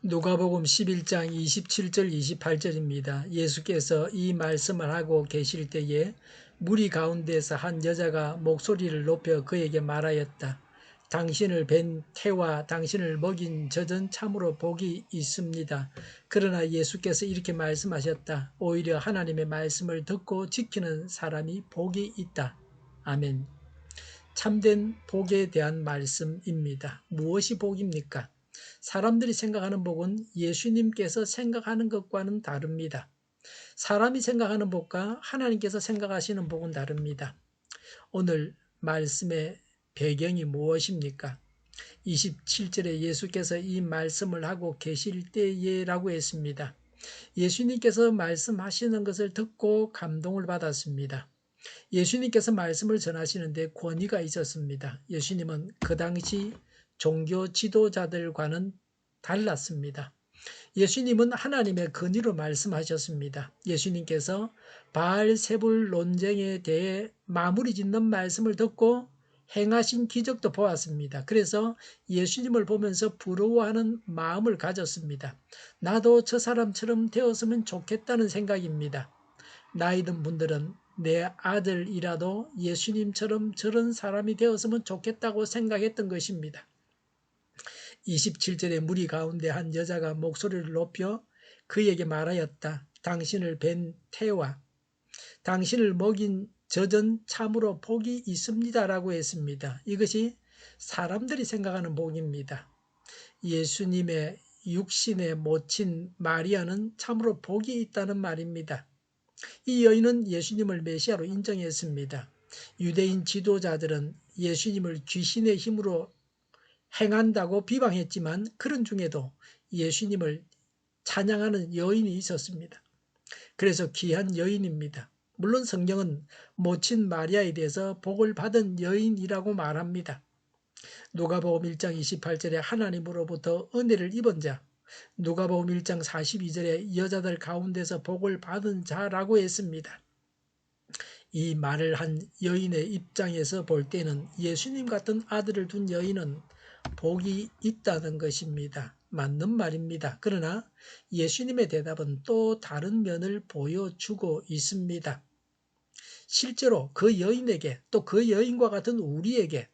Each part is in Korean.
누가복음 11장 27절 28절입니다. 예수께서 이 말씀을 하고 계실 때에 무리 가운데서 한 여자가 목소리를 높여 그에게 말하였다. 당신을 뵌 태와 당신을 먹인 젖은 참으로 복이 있습니다. 그러나 예수께서 이렇게 말씀하셨다. 오히려 하나님의 말씀을 듣고 지키는 사람이 복이 있다. 아멘. 참된 복에 대한 말씀입니다. 무엇이 복입니까? 사람들이 생각하는 복은 예수님께서 생각하는 것과는 다릅니다. 사람이 생각하는 복과 하나님께서 생각하시는 복은 다릅니다. 오늘 말씀의 배경이 무엇입니까? 27절에 예수께서 이 말씀을 하고 계실 때에라고 했습니다. 예수님께서 말씀하시는 것을 듣고 감동을 받았습니다. 예수님께서 말씀을 전하시는데 권위가 있었습니다. 예수님은 그 당시 종교 지도자들과는 달랐습니다. 예수님은 하나님의 권위로 말씀하셨습니다. 예수님께서 바알세불 논쟁에 대해 마무리 짓는 말씀을 듣고 행하신 기적도 보았습니다. 그래서 예수님을 보면서 부러워하는 마음을 가졌습니다. 나도 저 사람처럼 되었으면 좋겠다는 생각입니다. 나이 든 분들은 내 아들이라도 예수님처럼 저런 사람이 되었으면 좋겠다고 생각했던 것입니다. 27절에 무리 가운데 한 여자가 목소리를 높여 그에게 말하였다. 당신을 뵌 태와 당신을 먹인 젖은 참으로 복이 있습니다라고 했습니다. 이것이 사람들이 생각하는 복입니다. 예수님의 육신의 모친 마리아는 참으로 복이 있다는 말입니다. 이 여인은 예수님을 메시아로 인정했습니다. 유대인 지도자들은 예수님을 귀신의 힘으로 행한다고 비방했지만 그런 중에도 예수님을 찬양하는 여인이 있었습니다. 그래서 귀한 여인입니다. 물론 성경은 모친 마리아에 대해서 복을 받은 여인이라고 말합니다. 누가복음 1장 28절에 하나님으로부터 은혜를 입은 자, 누가복음 1장 42절에 여자들 가운데서 복을 받은 자라고 했습니다. 이 말을 한 여인의 입장에서 볼 때는 예수님 같은 아들을 둔 여인은 복이 있다는 것입니다. 맞는 말입니다. 그러나 예수님의 대답은 또 다른 면을 보여주고 있습니다. 실제로 그 여인에게 또 그 여인과 같은 우리에게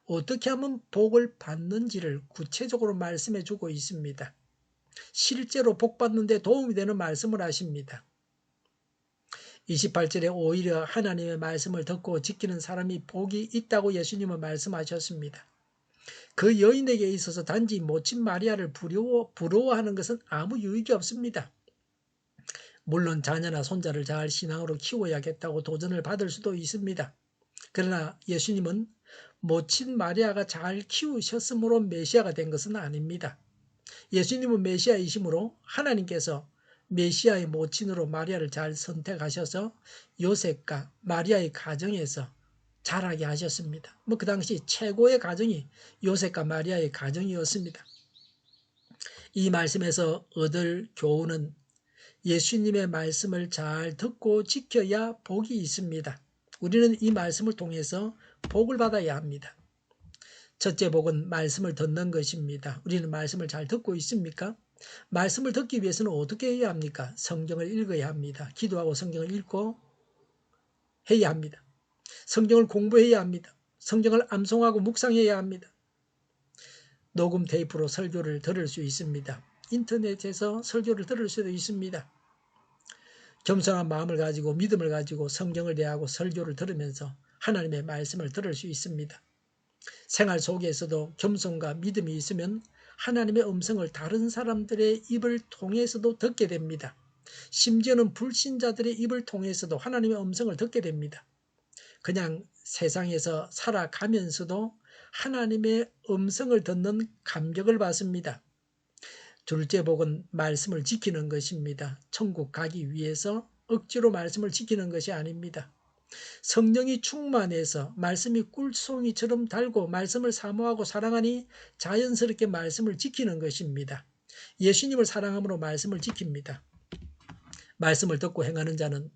어떻게 하면 복을 받는지를 구체적으로 말씀해 주고 있습니다. 실제로 복 받는 데 도움이 되는 말씀을 하십니다. 28절에 오히려 하나님의 말씀을 듣고 지키는 사람이 복이 있다고 예수님은 말씀하셨습니다. 그 여인에게 있어서 단지 모친 마리아를 부러워하는 것은 아무 유익이 없습니다. 물론 자녀나 손자를 잘 신앙으로 키워야겠다고 도전을 받을 수도 있습니다. 그러나 예수님은 모친 마리아가 잘 키우셨으므로 메시아가 된 것은 아닙니다. 예수님은 메시아이시므로 하나님께서 메시아의 모친으로 마리아를 잘 선택하셔서 요셉과 마리아의 가정에서 자라게 하셨습니다. 그 당시 최고의 가정이 요셉과 마리아의 가정이었습니다. 이 말씀에서 얻을 교훈은 예수님의 말씀을 잘 듣고 지켜야 복이 있습니다. 우리는 이 말씀을 통해서 복을 받아야 합니다. 첫째 복은 말씀을 듣는 것입니다. 우리는 말씀을 잘 듣고 있습니까? 말씀을 듣기 위해서는 어떻게 해야 합니까? 성경을 읽어야 합니다. 기도하고 성경을 읽고 해야 합니다. 성경을 공부해야 합니다. 성경을 암송하고 묵상해야 합니다. 녹음 테이프로 설교를 들을 수 있습니다. 인터넷에서 설교를 들을 수도 있습니다. 겸손한 마음을 가지고 믿음을 가지고 성경을 대하고 설교를 들으면서 하나님의 말씀을 들을 수 있습니다. 생활 속에서도 겸손과 믿음이 있으면 하나님의 음성을 다른 사람들의 입을 통해서도 듣게 됩니다. 심지어는 불신자들의 입을 통해서도 하나님의 음성을 듣게 됩니다. 그냥 세상에서 살아가면서도 하나님의 음성을 듣는 감격을 받습니다. 둘째 복은 말씀을 지키는 것입니다. 천국 가기 위해서 억지로 말씀을 지키는 것이 아닙니다. 성령이 충만해서 말씀이 꿀송이처럼 달고 말씀을 사모하고 사랑하니 자연스럽게 말씀을 지키는 것입니다. 예수님을 사랑함으로 말씀을 지킵니다. 말씀을 듣고 행하는 자는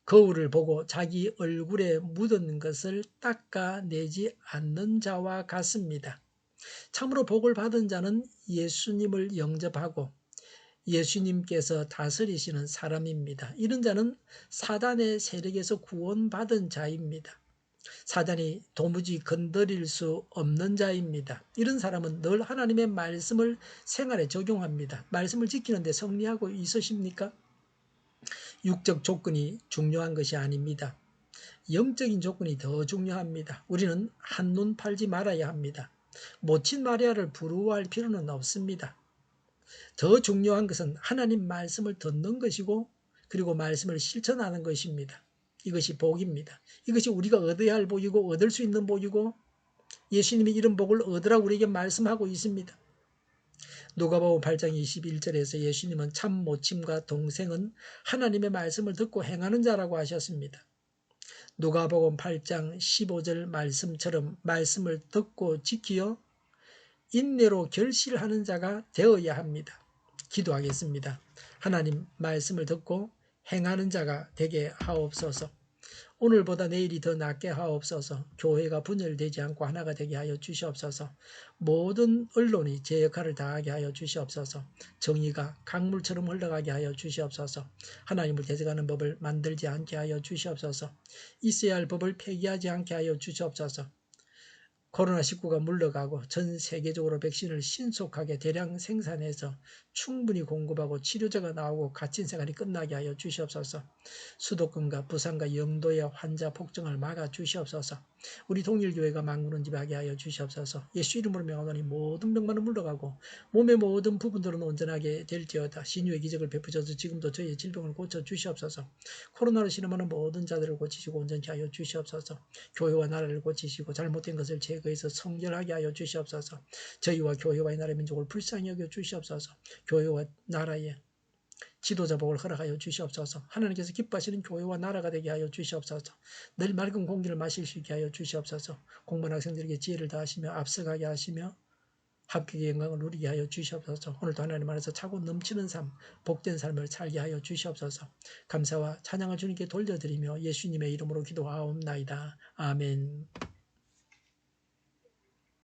거울을 보고 자기 얼굴에 묻은 것을 닦아내지 않는 자와 같습니다. 참으로 복을 받은 자는 예수님을 영접하고 예수님께서 다스리시는 사람입니다. 이런 자는 사단의 세력에서 구원받은 자입니다. 사단이 도무지 건드릴 수 없는 자입니다. 이런 사람은 늘 하나님의 말씀을 생활에 적용합니다. 말씀을 지키는 데 성리하고 있으십니까? 육적 조건이 중요한 것이 아닙니다. 영적인 조건이 더 중요합니다. 우리는 한눈 팔지 말아야 합니다. 모친 마리아를 부러워할 필요는 없습니다. 더 중요한 것은 하나님 말씀을 듣는 것이고 그리고 말씀을 실천하는 것입니다. 이것이 복입니다. 이것이 우리가 얻어야 할 복이고 얻을 수 있는 복이고 예수님이 이런 복을 얻으라고 우리에게 말씀하고 있습니다. 누가복음 8장 21절에서 예수님은 참 모침과 동생은 하나님의 말씀을 듣고 행하는 자라고 하셨습니다. 누가복음 8장 15절 말씀처럼 말씀을 듣고 지키어 인내로 결실하는 자가 되어야 합니다. 기도하겠습니다. 하나님 말씀을 듣고 행하는 자가 되게 하옵소서. 오늘보다 내일이 더 낫게 하옵소서. 교회가 분열되지 않고 하나가 되게 하여 주시옵소서. 모든 언론이 제 역할을 다하게 하여 주시옵소서. 정의가 강물처럼 흘러가게 하여 주시옵소서. 하나님을 대적하는 법을 만들지 않게 하여 주시옵소서. 있어야 할 법을 폐기하지 않게 하여 주시옵소서. 코로나19가 물러가고 전 세계적으로 백신을 신속하게 대량 생산해서 충분히 공급하고 치료제가 나오고 갇힌 생활이 끝나게 하여 주시옵소서. 수도권과 부산과 영도의 환자 폭증을 막아 주시옵소서. 우리 동일교회가 만군을 지배하게 하여 주시옵소서. 예수 이름으로 명하노니 모든 병만은 물러가고 몸의 모든 부분들은 온전하게 될지어다. 신유의 기적을 베푸셔서 지금도 저희의 질병을 고쳐 주시옵소서. 코로나로 신음하는 모든 자들을 고치시고 온전케 하여 주시옵소서. 교회와 나라를 고치시고 잘못된 것을 제거해서 성결하게 하여 주시옵소서. 저희와 교회와 이 나라의 민족을 불쌍히 여겨 주시옵소서. 교회와 나라의 지도자 복을 허락하여 주시옵소서. 하나님께서 기뻐하시는 교회와 나라가 되게 하여 주시옵소서. 늘 맑은 공기를 마실 수 있게 하여 주시옵소서. 공부한 학생들에게 지혜를 다하시며 앞서가게 하시며 합격의 영광을 누리게 하여 주시옵소서. 오늘도 하나님 안에서 차고 넘치는 삶, 복된 삶을 살게 하여 주시옵소서. 감사와 찬양을 주님께 돌려드리며 예수님의 이름으로 기도하옵나이다. 아멘.